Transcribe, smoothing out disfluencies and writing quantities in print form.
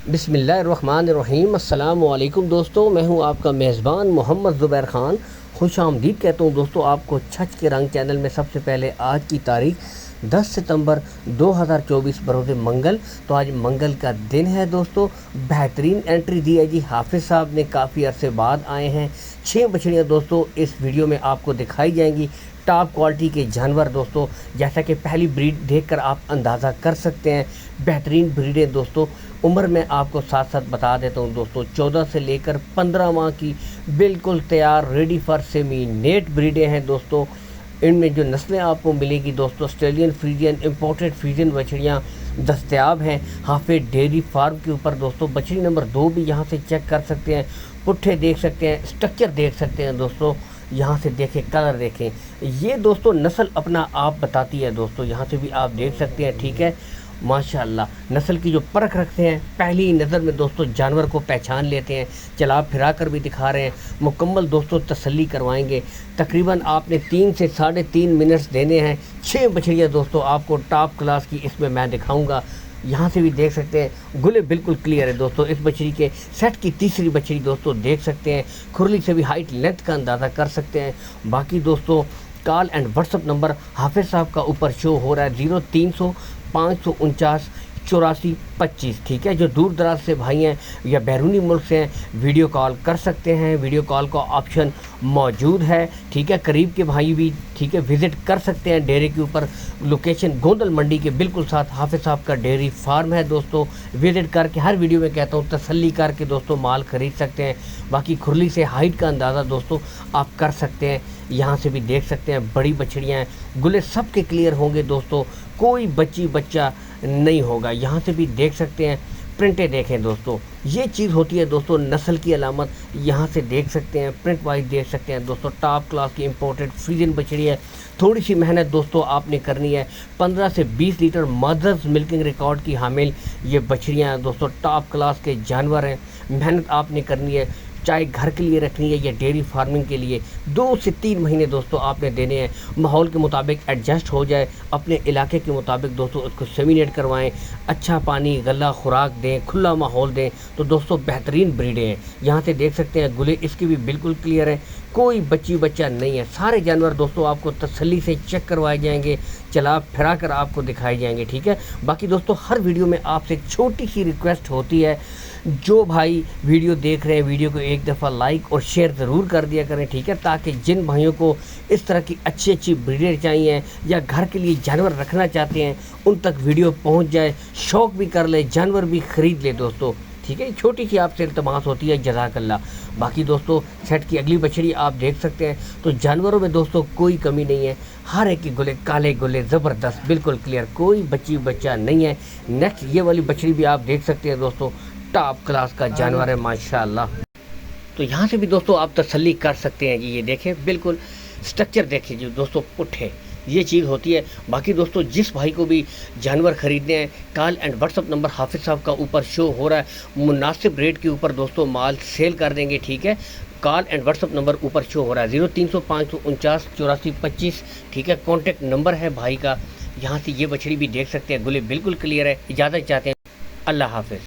बिस्मिल्लाहिर्रहमानिर्रहीम। अस्सलाम वालेकुम दोस्तों, मैं हूं आपका मेज़बान मोहम्मद ज़ुबैर ख़ान। खुश आमदीद कहता हूं दोस्तों आपको छच के रंग चैनल में। सबसे पहले आज की तारीख 10 सितंबर 2024 बरोज़ मंगल। तो आज मंगल का दिन है दोस्तों। बेहतरीन एंट्री दी है जी, हाफिज़ साहब ने काफ़ी अरसे बाद आए हैं। 6 बछड़ियाँ दोस्तों इस वीडियो में आपको दिखाई जाएंगी। टॉप क्वालिटी के जानवर दोस्तों, जैसा कि पहली ब्रीड देखकर आप अंदाज़ा कर सकते हैं। बेहतरीन ब्रीडें दोस्तों। उम्र में आपको साथ साथ बता देता हूँ दोस्तों, 14 से लेकर 15 माह की बिल्कुल तैयार रेडी फॉर सेमीनेट ब्रीडें हैं दोस्तों। इनमें जो नस्लें आपको मिलेगी दोस्तों, ऑस्ट्रेलियन फ्रीजियन, इंपोर्टेड फ्रीजियन बछड़ियाँ दस्तयाब हैं हाफिज़ डेयरी फार्म के ऊपर दोस्तों। बछड़ी नंबर 2 भी यहाँ से चेक कर सकते हैं। पुट्ठे देख सकते हैं, स्ट्रक्चर देख सकते हैं दोस्तों। यहाँ से देखें, कलर देखें, ये दोस्तों नस्ल अपना आप बताती है दोस्तों। यहाँ से भी आप देख सकते हैं, ठीक है। माशाअल्लाह नस्ल की जो परख रखते हैं, पहली नज़र में दोस्तों जानवर को पहचान लेते हैं। चला फिरा कर भी दिखा रहे हैं, मुकम्मल दोस्तों तसल्ली करवाएंगे। तकरीबन आपने 3 से 3.5 मिनट्स देने हैं। 6 बछड़ियाँ दोस्तों आपको टॉप क्लास की इसमें मैं दिखाऊंगा। यहाँ से भी देख सकते हैं, गुले बिल्कुल क्लियर है दोस्तों। इस बछड़ी के सेट की तीसरी बछड़ी दोस्तों देख सकते हैं। खुरली से भी हाइट लेंथ का अंदाज़ा कर सकते हैं। बाकी दोस्तों कॉल एंड व्हाट्सअप नंबर हाफिज़ साहब का ऊपर शो हो रहा है 0300 549 84 25, ठीक है। जो दूर दराज से भाई हैं या बैरूनी मुल्क से हैं, वीडियो कॉल कर सकते हैं। वीडियो कॉल का ऑप्शन मौजूद है, ठीक है। करीब के भाई भी, ठीक है, विज़िट कर सकते हैं डेयरी के ऊपर। लोकेशन गोंदल मंडी के बिल्कुल साथ हाफिज़ साहब का डेयरी फार्म है दोस्तों। विज़िट करके, हर वीडियो में कहता हूँ, तसल्ली करके दोस्तों माल ख़रीद सकते हैं। बाकी खुरली से हाइट का अंदाज़ा दोस्तों आप कर सकते हैं। यहाँ से भी देख सकते हैं, बड़ी बछड़ियाँ हैं, गुले सब के क्लियर होंगे दोस्तों, कोई बच्चा नहीं होगा। यहाँ से भी देख सकते हैं, प्रिंटें देखें दोस्तों, ये चीज़ होती है दोस्तों नस्ल की अलामत। यहाँ से देख सकते हैं, प्रिंट वाइज देख सकते हैं दोस्तों। टॉप क्लास की इंपोर्टेड फ्रीजियन बछड़ी है। थोड़ी सी मेहनत दोस्तों आपने करनी है। 15 से 20 लीटर मदर्स मिल्किंग रिकॉर्ड की हामिल ये बछड़ियाँ हैं दोस्तों। टॉप क्लास के जानवर हैं। मेहनत आपने करनी है, चाहे घर के लिए रखनी है या डेयरी फार्मिंग के लिए। 2 से 3 महीने दोस्तों आपने देने हैं। माहौल के मुताबिक एडजस्ट हो जाए, अपने इलाके के मुताबिक दोस्तों उसको सेमिनेट करवाएं। अच्छा पानी, गला खुराक दें, खुला माहौल दें, तो दोस्तों बेहतरीन ब्रीडें हैं। यहाँ से देख सकते हैं, गुले इसकी भी बिल्कुल क्लियर है, कोई बच्चा नहीं है। सारे जानवर दोस्तों आपको तसल्ली से चेक करवाए जाएंगे, चला फिरा कर आपको दिखाए जाएंगे, ठीक है। बाकी दोस्तों हर वीडियो में आपसे एक छोटी सी रिक्वेस्ट होती है, जो भाई वीडियो देख रहे हैं, वीडियो को एक दफ़ा लाइक और शेयर ज़रूर कर दिया करें, ठीक है, ताकि जिन भाइयों को इस तरह की अच्छी ब्रीडें चाहिए या घर के लिए जानवर रखना चाहते हैं, उन तक वीडियो पहुंच जाए, शौक़ भी कर ले, जानवर भी ख़रीद ले दोस्तों, ठीक है। छोटी सी आपसे इल्तमास होती है, जज़ाकल्लाह। बाकी दोस्तों सेट की अगली बछड़ी आप देख सकते हैं। तो जानवरों में दोस्तों कोई कमी नहीं है, हर एक के गुले काले गुले ज़बरदस्त बिल्कुल क्लियर, कोई बच्चा नहीं है। नेक्स्ट ये वाली बछड़ी भी आप देख सकते हैं दोस्तों, टॉप क्लास का जानवर है माशाल्लाह। तो यहाँ से भी दोस्तों आप तसल्ली कर सकते हैं जी। ये देखें, बिल्कुल स्ट्रक्चर देखिए जी दोस्तों, पुट्ठे, ये चीज़ होती है। बाकी दोस्तों जिस भाई को भी जानवर ख़रीदने हैं, कॉल एंड व्हाट्सअप नंबर हाफिज़ साहब का ऊपर शो हो रहा है। मुनासिब रेट के ऊपर दोस्तों माल सेल कर देंगे, ठीक है। कॉल एंड व्हाट्सअप नंबर ऊपर शो हो रहा है 0300 549 84 25, ठीक है। कॉन्टेक्ट नंबर है भाई का। यहाँ से ये बछड़ी भी देख सकते हैं, गुले बिल्कुल क्लियर है। इजाज़त चाहते हैं, अल्लाह हाफिज़।